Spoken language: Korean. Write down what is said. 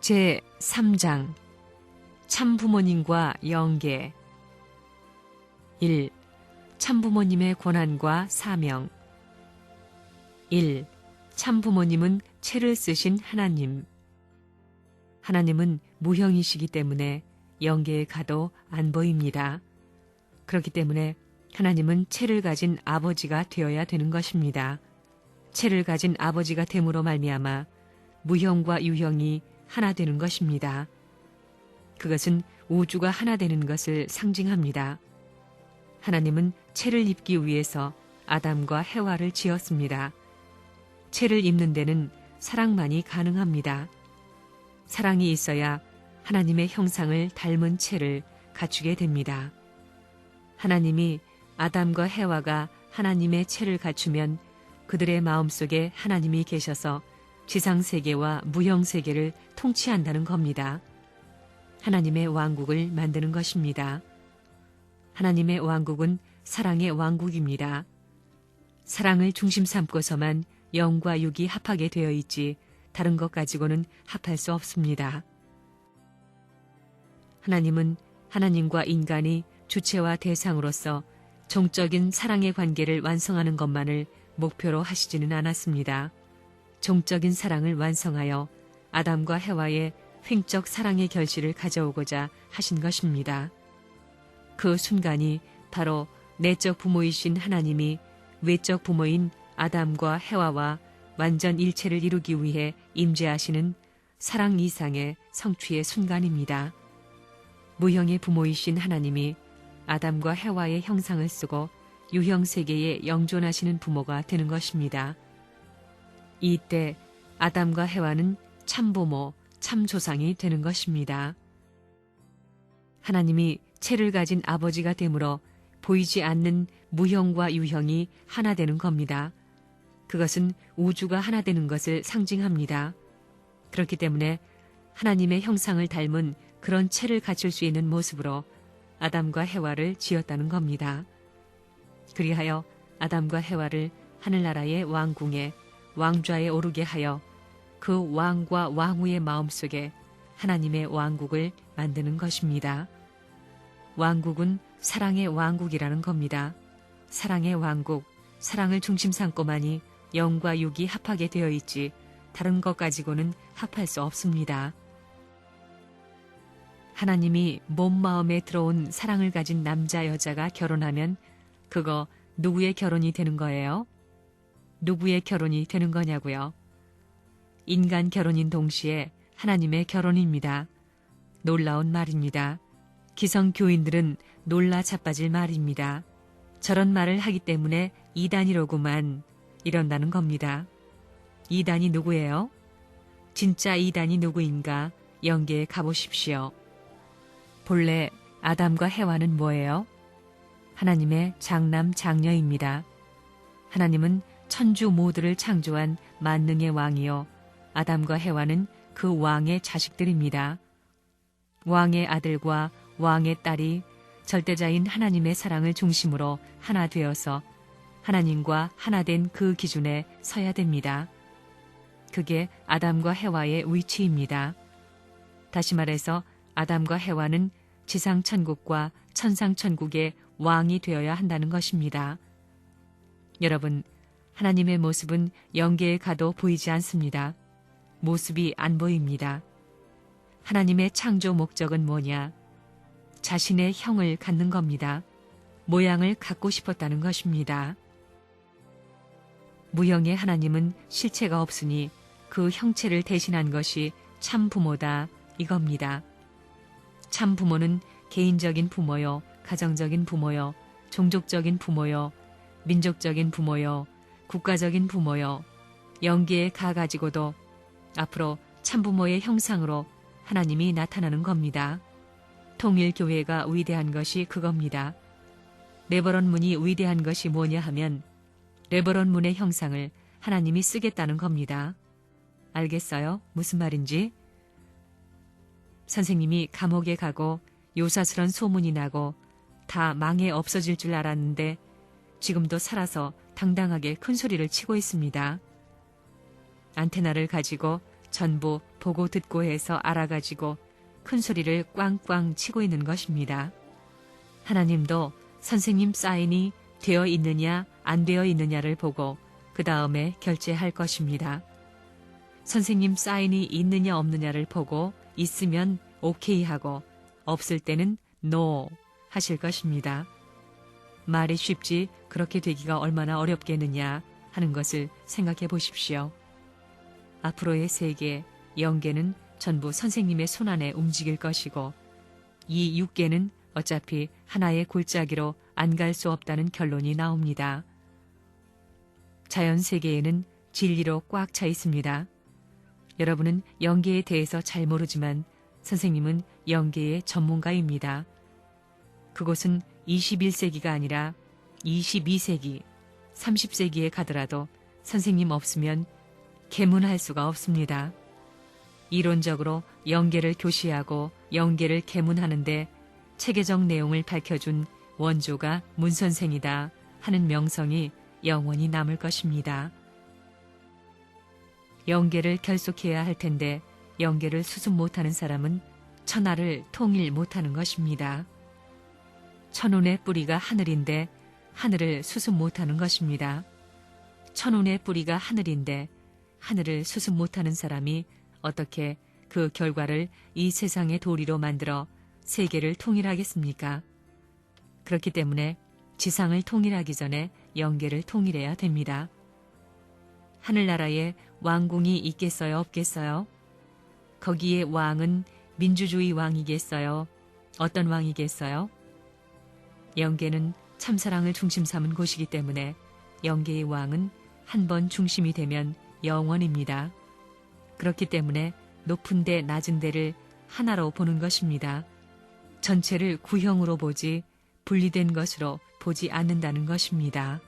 제3장 참부모님과 영계 1. 참부모님의 권한과 사명 1. 참부모님은 채를 쓰신 하나님. 하나님은 무형이시기 때문에 영계에 가도 안 보입니다. 그렇기 때문에 하나님은 채를 가진 아버지가 되어야 되는 것입니다. 채를 가진 아버지가 됨으로 말미암아 무형과 유형이 하나 되는 것입니다. 그것은 우주가 하나 되는 것을 상징합니다. 하나님은 채를 입기 위해서 아담과 해와를 지었습니다. 채를 입는 데는 사랑만이 가능합니다. 사랑이 있어야 하나님의 형상을 닮은 채를 갖추게 됩니다. 하나님이 아담과 해와가 하나님의 채를 갖추면 그들의 마음속에 하나님이 계셔서 지상세계와 무형세계를 통치한다는 겁니다. 하나님의 왕국을 만드는 것입니다. 하나님의 왕국은 사랑의 왕국입니다. 사랑을 중심 삼고서만 영과 육이 합하게 되어 있지 다른 것 가지고는 합할 수 없습니다. 하나님은 하나님과 인간이 주체와 대상으로서 종적인 사랑의 관계를 완성하는 것만을 목표로 하시지는 않았습니다. 종적인 사랑을 완성하여 아담과 해와의 횡적 사랑의 결실을 가져오고자 하신 것입니다. 그 순간이 바로 내적 부모이신 하나님이 외적 부모인 아담과 해와와 완전 일체를 이루기 위해 임재하시는 사랑 이상의 성취의 순간입니다. 무형의 부모이신 하나님이 아담과 해와의 형상을 쓰고 유형 세계에 영존하시는 부모가 되는 것입니다. 이때 아담과 해와는 참부모, 참조상이 되는 것입니다. 하나님이 채를 가진 아버지가 되므로 보이지 않는 무형과 유형이 하나 되는 겁니다. 그것은 우주가 하나 되는 것을 상징합니다. 그렇기 때문에 하나님의 형상을 닮은 그런 채를 갖출 수 있는 모습으로 아담과 해와를 지었다는 겁니다. 그리하여 아담과 해와를 하늘나라의 왕궁에 왕좌에 오르게 하여 그 왕과 왕후의 마음속에 하나님의 왕국을 만드는 것입니다. 왕국은 사랑의 왕국이라는 겁니다. 사랑의 왕국, 사랑을 중심 삼고만이 영과 육이 합하게 되어 있지 다른 것 가지고는 합할 수 없습니다. 하나님이 몸 마음에 들어온 사랑을 가진 남자 여자가 결혼하면 그거 누구의 결혼이 되는 거예요? 누구의 결혼이 되는 거냐고요? 인간 결혼인 동시에 하나님의 결혼입니다. 놀라운 말입니다. 기성교인들은 놀라 자빠질 말입니다. 저런 말을 하기 때문에 이단이로구만 이런다는 겁니다. 이단이 누구예요? 진짜 이단이 누구인가 영계에 가보십시오. 본래 아담과 해와는 뭐예요? 하나님의 장남 장녀입니다. 하나님은 천주 모두를 창조한 만능의 왕이요 아담과 해와는 그 왕의 자식들입니다. 왕의 아들과 왕의 딸이 절대자인 하나님의 사랑을 중심으로 하나 되어서 하나님과 하나 된 그 기준에 서야 됩니다. 그게 아담과 해와의 위치입니다. 다시 말해서 아담과 해와는 지상천국과 천상천국의 왕이 되어야 한다는 것입니다. 여러분, 하나님의 모습은 영계에 가도 보이지 않습니다. 모습이 안 보입니다. 하나님의 창조 목적은 뭐냐? 자신의 형을 갖는 겁니다. 모양을 갖고 싶었다는 것입니다. 무형의 하나님은 실체가 없으니 그 형체를 대신한 것이 참 부모다 이겁니다. 참 부모는 개인적인 부모요, 가정적인 부모요, 종족적인 부모요, 민족적인 부모요, 국가적인 부모요, 영계에 가가지고도 앞으로 참부모의 형상으로 하나님이 나타나는 겁니다. 통일교회가 위대한 것이 그겁니다. 레버런 문이 위대한 것이 뭐냐 하면 레버런 문의 형상을 하나님이 쓰겠다는 겁니다. 알겠어요? 무슨 말인지? 선생님이 감옥에 가고 요사스런 소문이 나고 다 망해 없어질 줄 알았는데 지금도 살아서 당당하게 큰 소리를 치고 있습니다. 안테나를 가지고 전부 보고 듣고 해서 알아가지고 큰 소리를 꽝꽝 치고 있는 것입니다. 하나님도 선생님 사인이 되어 있느냐 안 되어 있느냐를 보고 그 다음에 결제할 것입니다. 선생님 사인이 있느냐 없느냐를 보고 있으면 오케이 하고 없을 때는 노 하실 것입니다. 말이 쉽지 그렇게 되기가 얼마나 어렵겠느냐 하는 것을 생각해 보십시오. 앞으로의 세계, 영계는 전부 선생님의 손안에 움직일 것이고 이 육계는 어차피 하나의 골짜기로 안 갈 수 없다는 결론이 나옵니다. 자연 세계에는 진리로 꽉 차 있습니다. 여러분은 영계에 대해서 잘 모르지만 선생님은 영계의 전문가입니다. 그곳은 21세기가 아니라 22세기, 30세기에 가더라도 선생님 없으면 개문할 수가 없습니다. 이론적으로 영계를 교시하고 영계를 개문하는데 체계적 내용을 밝혀준 원조가 문선생이다 하는 명성이 영원히 남을 것입니다. 영계를 결속해야 할 텐데 영계를 수습 못하는 사람은 천하를 통일 못하는 것입니다. 천운의 뿌리가 하늘인데 하늘을 수습 못하는 것입니다. 천운의 뿌리가 하늘인데 하늘을 수습 못하는 사람이 어떻게 그 결과를 이 세상의 도리로 만들어 세계를 통일하겠습니까? 그렇기 때문에 지상을 통일하기 전에 영계를 통일해야 됩니다. 하늘나라에 왕궁이 있겠어요, 없겠어요? 거기에 왕은 민주주의 왕이겠어요? 어떤 왕이겠어요? 영계는 참사랑을 중심 삼은 곳이기 때문에 영계의 왕은 한 번 중심이 되면 영원입니다. 그렇기 때문에 높은 데 낮은 데를 하나로 보는 것입니다. 전체를 구형으로 보지 분리된 것으로 보지 않는다는 것입니다.